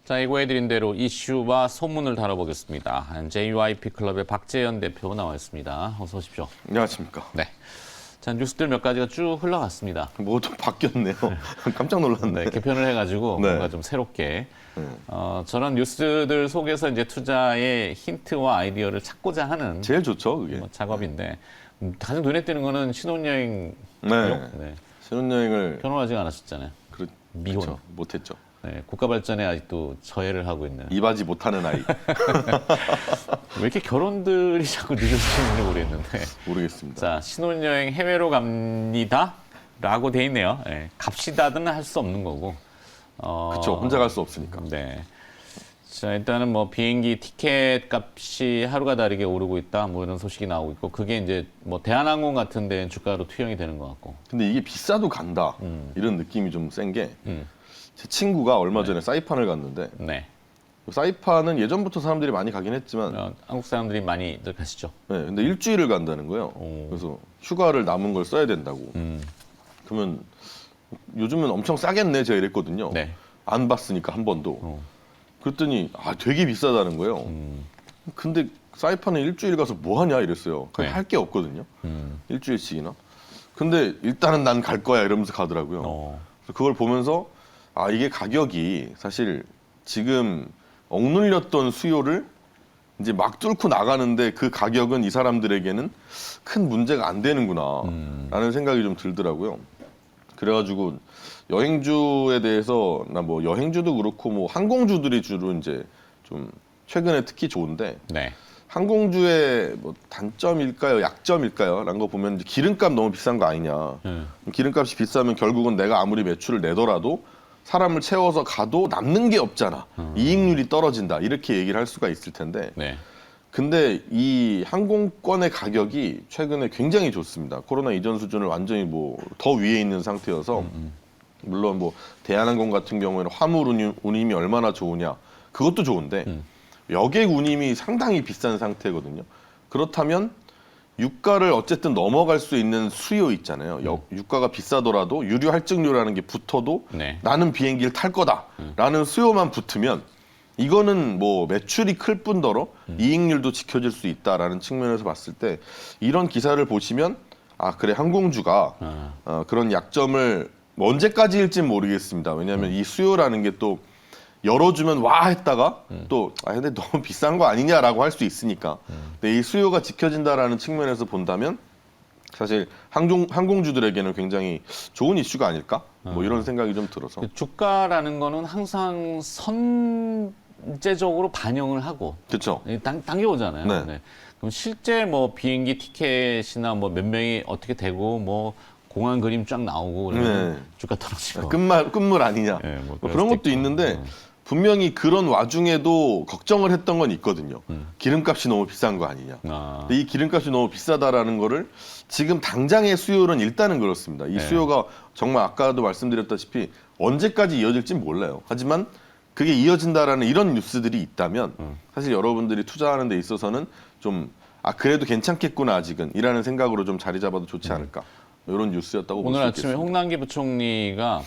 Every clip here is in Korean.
자, 예고해드린 대로 이슈와 소문을 다뤄보겠습니다. JYP 클럽의 박재현 대표 나와 있습니다. 어서 오십시오. 안녕하십니까. 네. 자, 뉴스들 몇 가지가 쭉 흘러갔습니다. 뭐 좀 바뀌었네요. 깜짝 놀랐네. 네, 개편을 해가지고 네. 뭔가 좀 새롭게 저런 뉴스들 속에서 이제 투자의 힌트와 아이디어를 찾고자 하는 제일 좋죠, 그게. 작업인데 가장 눈에 띄는 거는 신혼여행 네. 네. 신혼여행을 결혼하지 않았었잖아요. 미혼. 그렇죠. 못했죠. 네, 국가 발전에 아직도 저해를 하고 있는. 이바지 못하는 아이. 왜 이렇게 결혼들이 자꾸 늦어지는지 모르겠는데. 모르겠습니다. 자, 신혼여행 해외로 갑니다. 라고 돼 있네요. 네, 갑시다는 할 수 없는 거고. 그렇죠. 혼자 갈 수 없으니까. 네. 자, 일단은 뭐 비행기 티켓 값이 하루가 다르게 오르고 있다. 뭐 이런 소식이 나오고 있고. 그게 이제 뭐 대한항공 같은 데는 주가로 투영이 되는 것 같고. 근데 이게 비싸도 간다. 이런 느낌이 좀 센 게 제 친구가 얼마 전에 사이판을 갔는데 네. 사이판은 예전부터 사람들이 많이 가긴 했지만 한국 사람들이 많이들 가시죠. 네, 근데 일주일을 간다는 거예요. 그래서 휴가를 남은 걸 써야 된다고. 그러면 요즘은 엄청 싸겠네 제가 이랬거든요. 네. 안 봤으니까 한 번도. 그랬더니 되게 비싸다는 거예요. 근데 사이판에 일주일 가서 뭐 하냐 이랬어요. 네. 할 게 없거든요. 일주일씩이나. 근데 일단은 난 갈 거야 이러면서 가더라고요. 그래서 그걸 보면서 이게 가격이 사실 지금 억눌렸던 수요를 이제 막 뚫고 나가는데 그 가격은 이 사람들에게는 큰 문제가 안 되는구나 라는 생각이 좀 들더라고요. 그래가지고 여행주에 대해서 나 뭐 여행주도 그렇고 뭐 항공주들이 주로 이제 좀 최근에 특히 좋은데 네. 항공주의 뭐 단점일까요, 약점일까요? 라는 거 보면 이제 기름값 너무 비싼 거 아니냐. 기름값이 비싸면 결국은 내가 아무리 매출을 내더라도 사람을 채워서 가도 남는 게 없잖아. 이익률이 떨어진다. 이렇게 얘기를 할 수가 있을 텐데. 네. 근데 이 항공권의 가격이 최근에 굉장히 좋습니다. 코로나 이전 수준을 완전히 뭐 더 위에 있는 상태여서 물론 뭐 대한항공 같은 경우에는 화물 운임이 얼마나 좋으냐 그것도 좋은데 여객 운임이 상당히 비싼 상태거든요. 그렇다면 유가를 어쨌든 넘어갈 수 있는 수요 있잖아요. 유가가 비싸더라도 유류 할증료라는 게 붙어도 네. 나는 비행기를 탈 거다라는 수요만 붙으면 이거는 뭐 매출이 클 뿐더러 이익률도 지켜질 수 있다라는 측면에서 봤을 때 이런 기사를 보시면 그래 항공주가 그런 약점을 뭐 언제까지일진 모르겠습니다. 왜냐하면 이 수요라는 게 또 열어주면 와 했다가 또 근데 너무 비싼 거 아니냐라고 할 수 있으니까. 근데 이 수요가 지켜진다라는 측면에서 본다면 사실 항공주들에게는 굉장히 좋은 이슈가 아닐까? 뭐 이런 생각이 좀 들어서. 주가라는 거는 항상 선제적으로 반영을 하고 그렇죠. 당겨오잖아요. 네. 네. 그럼 실제 뭐 비행기 티켓이나 뭐 몇 명이 어떻게 되고 뭐 공항 그림 쫙 나오고 그러면 네. 주가 떨어지고. 끝물 아니냐. 네, 뭐 뭐 그럴 그런 수도 것도 있고. 있는데 분명히 그런 와중에도 걱정을 했던 건 있거든요. 기름값이 너무 비싼 거 아니냐. 근데 이 기름값이 너무 비싸다라는 거를 지금 당장의 수요는 일단은 그렇습니다. 이 수요가 정말 아까도 말씀드렸다시피 언제까지 이어질지 몰라요. 하지만 그게 이어진다라는 이런 뉴스들이 있다면 사실 여러분들이 투자하는 데 있어서는 좀 그래도 괜찮겠구나 아직은 이라는 생각으로 좀 자리 잡아도 좋지 않을까. 이런 뉴스였다고 볼 수 오늘 있겠습니다. 아침에 홍남기 부총리가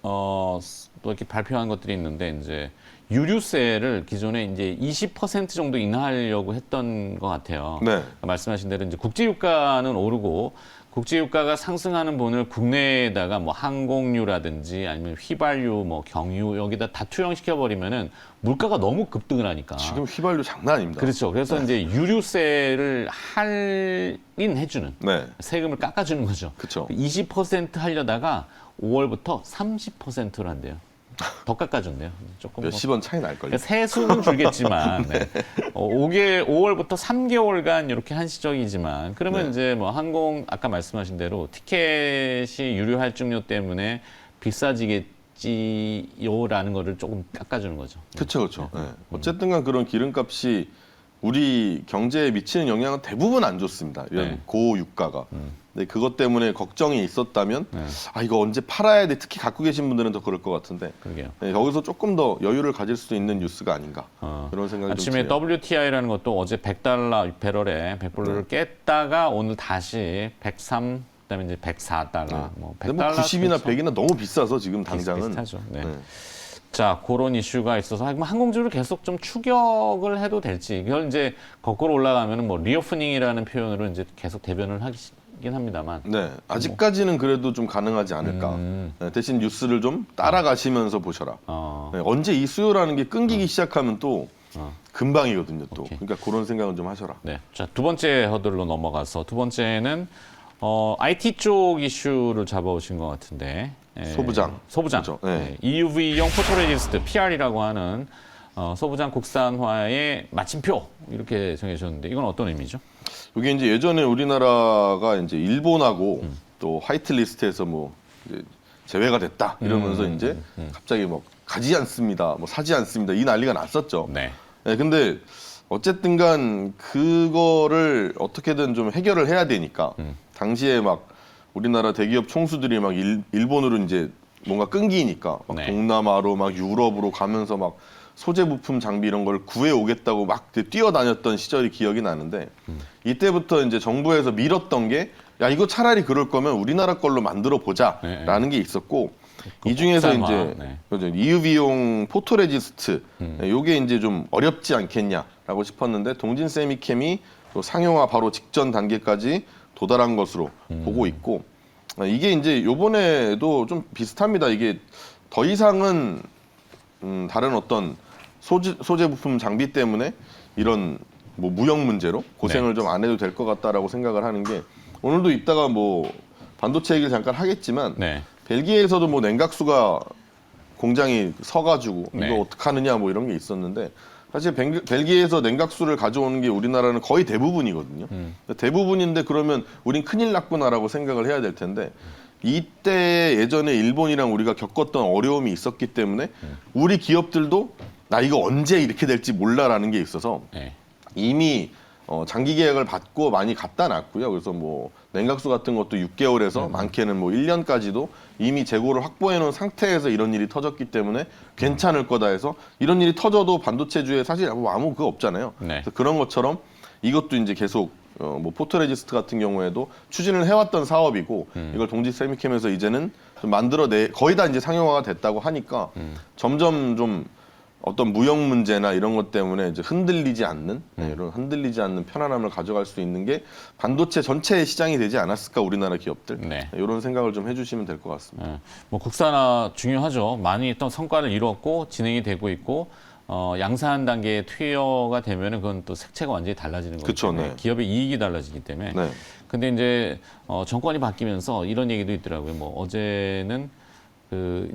또 이렇게 발표한 것들이 있는데 이제 유류세를 기존에 이제 20% 정도 인하하려고 했던 것 같아요. 네. 말씀하신 대로 이제 국제유가는 오르고 국제유가가 상승하는 분을 국내에다가 뭐 항공유라든지 아니면 휘발유, 뭐 경유 여기다 다 투영시켜 버리면은 물가가 너무 급등을 하니까. 지금 휘발유 장난 아닙니다. 그렇죠. 그래서 이제 유류세를 할인해주는 네. 세금을 깎아주는 거죠. 그쵸. 20% 하려다가 5월부터 30%로 한대요. 더 깎아준대요. 조금 몇십 원 차이 날걸요. 그러니까 세수는 줄겠지만 5월부터 3개월간 이렇게 한시적이지만 그러면 네. 이제 뭐 항공 아까 말씀하신 대로 티켓이 유류 할증료 때문에 비싸지겠지요라는 거를 조금 깎아주는 거죠. 그렇죠, 그렇죠. 네. 어쨌든간 그런 기름값이 우리 경제에 미치는 영향은 대부분 안 좋습니다. 이런 네. 고유가가. 근데 그것 때문에 걱정이 있었다면 이거 언제 팔아야 돼? 특히 갖고 계신 분들은 더 그럴 것 같은데. 그러게요. 네, 여기서 조금 더 여유를 가질 수 있는 뉴스가 아닌가. 그런 생각이 아침에 좀 드네요. WTI라는 것도 어제 $100 배럴에 100불을 깼다가 오늘 다시 103, 그다음에 이제 $104. 뭐 근데 뭐 90이나 100이나 너무 비싸서 지금 당장은. 비슷하죠. 네. 네. 자, 그런 이슈가 있어서 항공주를 계속 좀 추격을 해도 될지, 이걸 이제 거꾸로 올라가면은 뭐 리오프닝이라는 표현으로 이제 계속 대변을 하긴 합니다만. 네, 아직까지는 그래도 좀 가능하지 않을까. 네, 대신 뉴스를 좀 따라가시면서 보셔라. 네, 언제 이 수요라는 게 끊기기 시작하면 또 금방이거든요. 또 오케이. 그러니까 그런 생각은 좀 하셔라. 네. 자, 두 번째 허들로 넘어가서 두 번째는 IT 쪽 이슈를 잡아오신 것 같은데. 소부장. 소부장. 그렇죠. 네. EUV용 포토레지스트 PR이라고 하는 소부장 국산화의 마침표 이렇게 정해주셨는데 이건 어떤 의미죠? 이게 이제 예전에 우리나라가 이제 일본하고 또 화이트리스트에서 뭐 이제 제외가 됐다 이러면서 이제 갑자기 뭐 가지 않습니다, 뭐 사지 않습니다 이 난리가 났었죠. 네. 네, 근데 어쨌든간 그거를 어떻게든 좀 해결을 해야 되니까 당시에 막 우리나라 대기업 총수들이 막 일본으로 이제 뭔가 끊기니까 막 네. 동남아로 막 유럽으로 가면서 막 소재 부품 장비 이런 걸 구해 오겠다고 막 뛰어다녔던 시절이 기억이 나는데 이때부터 이제 정부에서 밀었던 게 야 이거 차라리 그럴 거면 우리나라 걸로 만들어 보자라는 게 있었고 이 중에서 국산화, 이제 네. 그죠, EUV용 포토레지스트 요게 이제 좀 어렵지 않겠냐라고 싶었는데 동진 세미캠이 또 상용화 바로 직전 단계까지 도달한 것으로 보고 있고 이게 이제 요번에도 좀 비슷합니다. 이게 더 이상은 다른 어떤 소재 부품 장비 때문에 이런 뭐 무역 문제로 고생을 좀 안 해도 될 것 같다라고 생각을 하는 게 오늘도 이따가 뭐 반도체 얘기를 잠깐 하겠지만 네. 벨기에에서도 뭐 냉각수가 공장이 서가지고 네. 이거 어떡하느냐 뭐 이런 게 있었는데 사실 벨기에에서 냉각수를 가져오는 게 우리나라는 거의 대부분이거든요. 대부분인데 그러면 우린 큰일 났구나라고 생각을 해야 될 텐데 이때 예전에 일본이랑 우리가 겪었던 어려움이 있었기 때문에 우리 기업들도 나 이거 언제 이렇게 될지 몰라라는 게 있어서 네. 이미 장기 계약을 받고 많이 갖다 놨고요. 그래서 뭐 냉각수 같은 것도 6개월에서 많게는 뭐 1년까지도 이미 재고를 확보해 놓은 상태에서 이런 일이 터졌기 때문에 괜찮을 거다 해서 이런 일이 터져도 반도체주에 사실 아무 그거 없잖아요. 네. 그래서 그런 것처럼 이것도 이제 계속 뭐 포토레지스트 같은 경우에도 추진을 해왔던 사업이고 이걸 동지 세미캠에서 이제는 좀 거의 다 이제 상용화가 됐다고 하니까 점점 좀 어떤 무역 문제나 이런 것 때문에 이제 흔들리지 않는 이런 흔들리지 않는 편안함을 가져갈 수 있는 게 반도체 전체의 시장이 되지 않았을까 우리나라 기업들 네. 이런 생각을 좀 해주시면 될 것 같습니다. 뭐 국산화 중요하죠. 많이 있던 성과를 이뤘고 진행이 되고 있고 양산 단계에 투여가 되면은 그건 또 색채가 완전히 달라지는 거기 그쵸, 때문에 네. 기업의 이익이 달라지기 때문에. 네. 근데 이제 정권이 바뀌면서 이런 얘기도 있더라고요. 뭐 어제는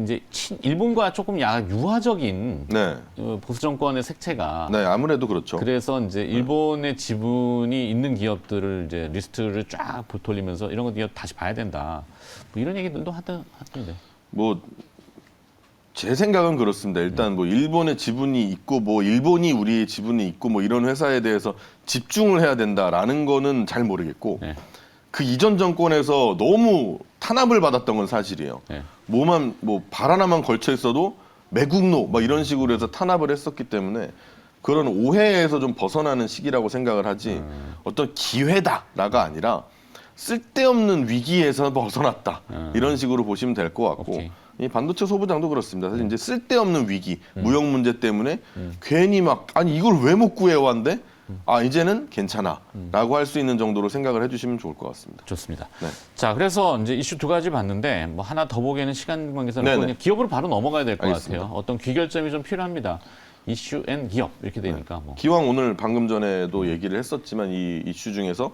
이제 일본과 조금 유화적인 네. 보수 정권의 색채가 네, 아무래도 그렇죠. 그래서 이제 일본의 지분이 있는 기업들을 이제 리스트를 쫙 돌리면서 이런 거 기업 다시 봐야 된다. 뭐 이런 얘기들도 하던데. 뭐 제 생각은 그렇습니다. 일단 뭐 일본의 지분이 있고 뭐 일본이 우리의 지분이 있고 뭐 이런 회사에 대해서 집중을 해야 된다라는 거는 잘 모르겠고 네. 그 이전 정권에서 너무 탄압을 받았던 건 사실이에요. 네. 뭐 발 하나만 걸쳐 있어도 매국노 막 이런 식으로 해서 탄압을 했었기 때문에 그런 오해에서 좀 벗어나는 시기라고 생각을 하지 어떤 기회다라가 아니라 쓸데없는 위기에서 벗어났다 이런 식으로 보시면 될 것 같고 오케이. 이 반도체 소부장도 그렇습니다. 사실 이제 쓸데없는 위기, 무역 문제 때문에 괜히 막 아니 이걸 왜 못 구해왔는데 아 이제는 괜찮아라고 할 수 있는 정도로 생각을 해주시면 좋을 것 같습니다. 좋습니다. 네. 자, 그래서 이제 이슈 두 가지 봤는데 뭐 하나 더 보기에는 시간 관계상 네네. 그냥 기업으로 바로 넘어가야 될 것 알겠습니다. 같아요. 어떤 귀결점이 좀 필요합니다. 이슈 앤 기업 이렇게 되니까 뭐. 기왕 오늘 방금 전에도 얘기를 했었지만 이 이슈 중에서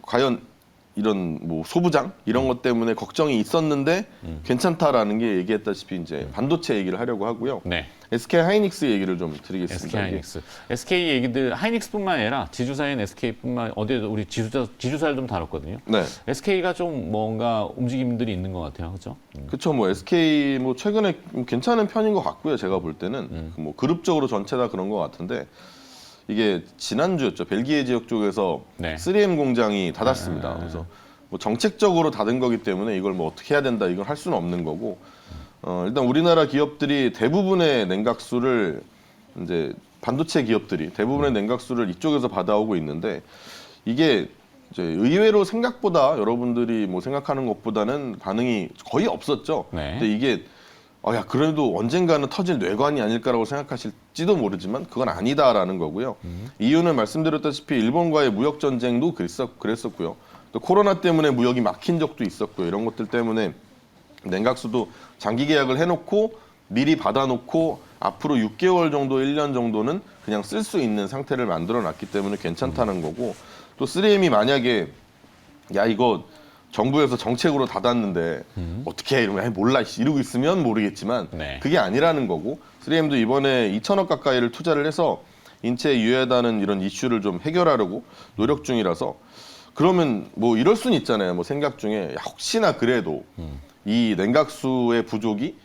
과연 이런 뭐 소부장 이런 것 때문에 걱정이 있었는데 괜찮다라는 게 얘기했다시피 이제 반도체 얘기를 하려고 하고요. 네. SK 하이닉스 얘기를 좀 드리겠습니다. SK 하이닉스. SK 얘기들 하이닉스뿐만 아니라 지주사인 SK뿐만 어디에도 우리 지주사를 좀 다뤘거든요. 네. SK가 좀 뭔가 움직임들이 있는 것 같아요, 그렇죠? 그렇죠. 뭐 SK 뭐 최근에 괜찮은 편인 것 같고요. 제가 볼 때는 뭐 그룹적으로 전체 다 그런 것 같은데 이게 지난주였죠. 벨기에 지역 쪽에서 네. 3M 공장이 닫았습니다. 그래서 뭐 정책적으로 닫은 거기 때문에 이걸 뭐 어떻게 해야 된다 이걸 할 수는 없는 거고 일단 우리나라 기업들이 대부분의 냉각수를 이제 반도체 기업들이 대부분의 냉각수를 이쪽에서 받아오고 있는데 이게 이제 의외로 생각보다 여러분들이 뭐 생각하는 것보다는 반응이 거의 없었죠. 네. 근데 이게 야 그래도 언젠가는 터질 뇌관이 아닐까라고 생각하실지도 모르지만 그건 아니다라는 거고요. 이유는 말씀드렸다시피 일본과의 무역 전쟁도 그랬었고요. 또 코로나 때문에 무역이 막힌 적도 있었고요. 이런 것들 때문에 냉각수도 장기 계약을 해놓고 미리 받아놓고 앞으로 6개월 정도, 1년 정도는 그냥 쓸 수 있는 상태를 만들어놨기 때문에 괜찮다는 거고, 또 3M이 만약에 야 이거 정부에서 정책으로 닫았는데 어떻게 해? 이러면 몰라 이러고 있으면 모르겠지만 네. 그게 아니라는 거고, 3M도 이번에 2천억 가까이를 투자를 해서 인체에 유해하다는 이런 이슈를 좀 해결하려고 노력 중이라서, 그러면 뭐 이럴 수는 있잖아요. 뭐 생각 중에 야, 혹시나 그래도 이 냉각수의 부족이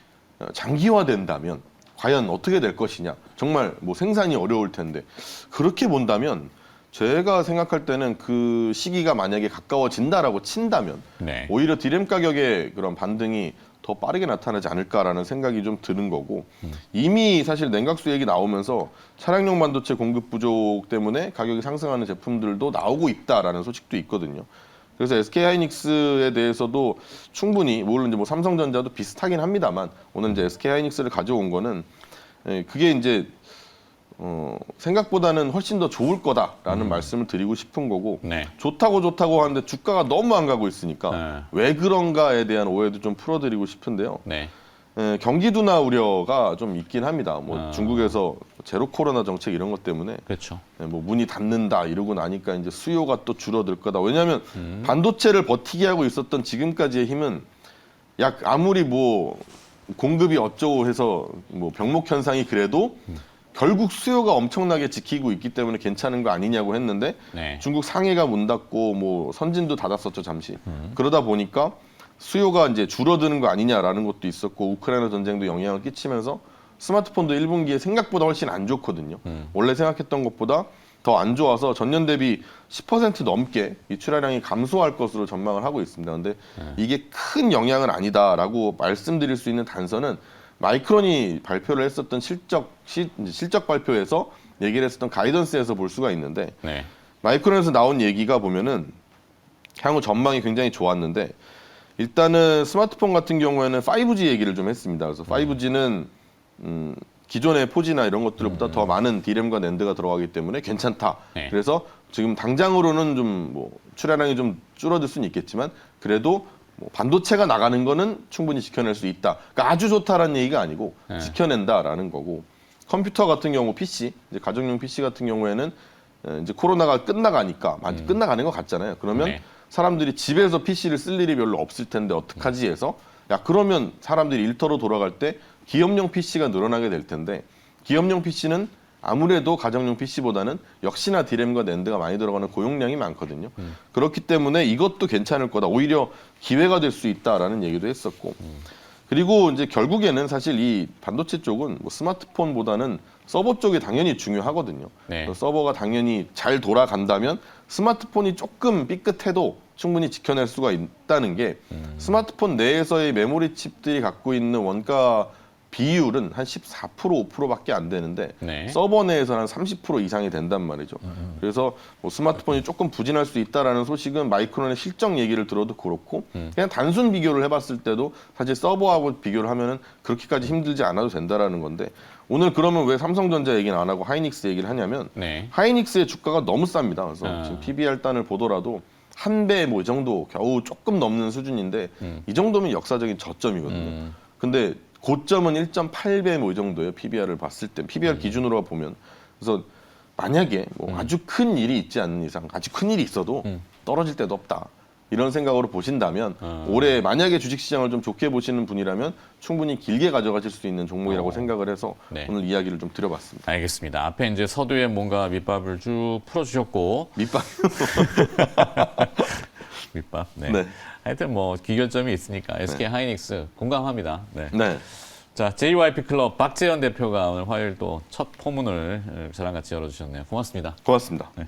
장기화된다면 과연 어떻게 될 것이냐. 정말 뭐 생산이 어려울 텐데, 그렇게 본다면 제가 생각할 때는 그 시기가 만약에 가까워진다라고 친다면 네. 오히려 디램 가격의 그런 반등이 더 빠르게 나타나지 않을까라는 생각이 좀 드는 거고, 이미 사실 냉각수 얘기 나오면서 차량용 반도체 공급 부족 때문에 가격이 상승하는 제품들도 나오고 있다라는 소식도 있거든요. 그래서 SK하이닉스에 대해서도 충분히, 물론 이제 뭐 삼성전자도 비슷하긴 합니다만, 오늘 이제 SK하이닉스를 가져온 거는 그게 이제 생각보다는 훨씬 더 좋을 거다라는 말씀을 드리고 싶은 거고, 네. 좋다고 하는데 주가가 너무 안 가고 있으니까 왜 그런가에 대한 오해도 좀 풀어드리고 싶은데요. 네. 경기 둔화 우려가 좀 있긴 합니다. 뭐 중국에서 제로 코로나 정책 이런 것 때문에 그렇죠. 뭐 문이 닫는다 이러고 나니까 이제 수요가 또 줄어들 거다. 왜냐하면 반도체를 버티게 하고 있었던 지금까지의 힘은 약 아무리 뭐 공급이 어쩌고 해서 뭐 병목 현상이 그래도 결국 수요가 엄청나게 지키고 있기 때문에 괜찮은 거 아니냐고 했는데, 네. 중국 상해가 문 닫고 뭐 선진도 닫았었죠 잠시. 그러다 보니까 수요가 이제 줄어드는 거 아니냐라는 것도 있었고, 우크라이나 전쟁도 영향을 끼치면서 스마트폰도 1분기에 생각보다 훨씬 안 좋거든요. 원래 생각했던 것보다 더 안 좋아서 전년 대비 10% 넘게 이 출하량이 감소할 것으로 전망을 하고 있습니다. 근데 이게 큰 영향은 아니다라고 말씀드릴 수 있는 단서는 마이크론이 발표를 했었던 실적 발표에서 얘기를 했었던 가이던스에서 볼 수가 있는데, 네. 마이크론에서 나온 얘기가 보면은 향후 전망이 굉장히 좋았는데, 일단은 스마트폰 같은 경우에는 5G 얘기를 좀 했습니다. 그래서 5G는 기존의 4G나 이런 것들보다 더 많은 D램과 낸드가 들어가기 때문에 괜찮다. 네. 그래서 지금 당장으로는 좀 뭐 출하량이 좀 줄어들 수는 있겠지만 그래도 뭐 반도체가 나가는 거는 충분히 지켜낼 수 있다. 그러니까 아주 좋다라는 얘기가 아니고 지켜낸다라는 거고, 컴퓨터 같은 경우 PC, 이제 가정용 PC 같은 경우에는 이제 코로나가 끝나가니까 끝나가는 것 같잖아요. 그러면 네. 사람들이 집에서 PC를 쓸 일이 별로 없을 텐데 어떡하지 해서, 야 그러면 사람들이 일터로 돌아갈 때 기업용 PC가 늘어나게 될 텐데, 기업용 PC는 아무래도 가정용 PC보다는 역시나 D램과 낸드가 많이 들어가는 고용량이 많거든요. 그렇기 때문에 이것도 괜찮을 거다. 오히려 기회가 될 수 있다라는 얘기도 했었고, 그리고 이제 결국에는 사실 이 반도체 쪽은 뭐 스마트폰보다는 서버 쪽이 당연히 중요하거든요. 네. 서버가 당연히 잘 돌아간다면 스마트폰이 조금 삐끗해도 충분히 지켜낼 수가 있다는 게, 스마트폰 내에서의 메모리 칩들이 갖고 있는 원가 비율은 한 14% 5%밖에 안 되는데 네. 서버 내에서는 한 30% 이상이 된단 말이죠. 그래서 뭐 스마트폰이 조금 부진할 수 있다라는 소식은 마이크론의 실적 얘기를 들어도 그렇고, 그냥 단순 비교를 해봤을 때도 사실 서버하고 비교를 하면은 그렇게까지 힘들지 않아도 된다라는 건데, 오늘 그러면 왜 삼성전자 얘기는 안 하고 하이닉스 얘기를 하냐면, 네. 하이닉스의 주가가 너무 쌉니다. 그래서 지금 PBR 단을 보더라도 한 배 뭐 이 정도 겨우 조금 넘는 수준인데 이 정도면 역사적인 저점이거든요. 근데 고점은 1.8배 뭐 이 정도예요. PBR을 봤을 때, PBR 기준으로 보면. 그래서 만약에 뭐 아주 큰 일이 있지 않는 이상, 아주 큰 일이 있어도 떨어질 데도 없다. 이런 생각으로 보신다면 올해 만약에 주식시장을 좀 좋게 보시는 분이라면 충분히 길게 가져가실 수 있는 종목이라고 생각을 해서 네. 오늘 이야기를 좀 드려봤습니다. 알겠습니다. 앞에 이제 서두에 뭔가 밑밥을 쭉 풀어주셨고, 밑밥. 밑밥. 네. 네. 하여튼 뭐 기결점이 있으니까 SK 하이닉스 공감합니다. 네. 네. 자, JYP 클럽 박재현 대표가 오늘 화요일 또 첫 포문을 저랑 같이 열어주셨네요. 고맙습니다. 고맙습니다. 네.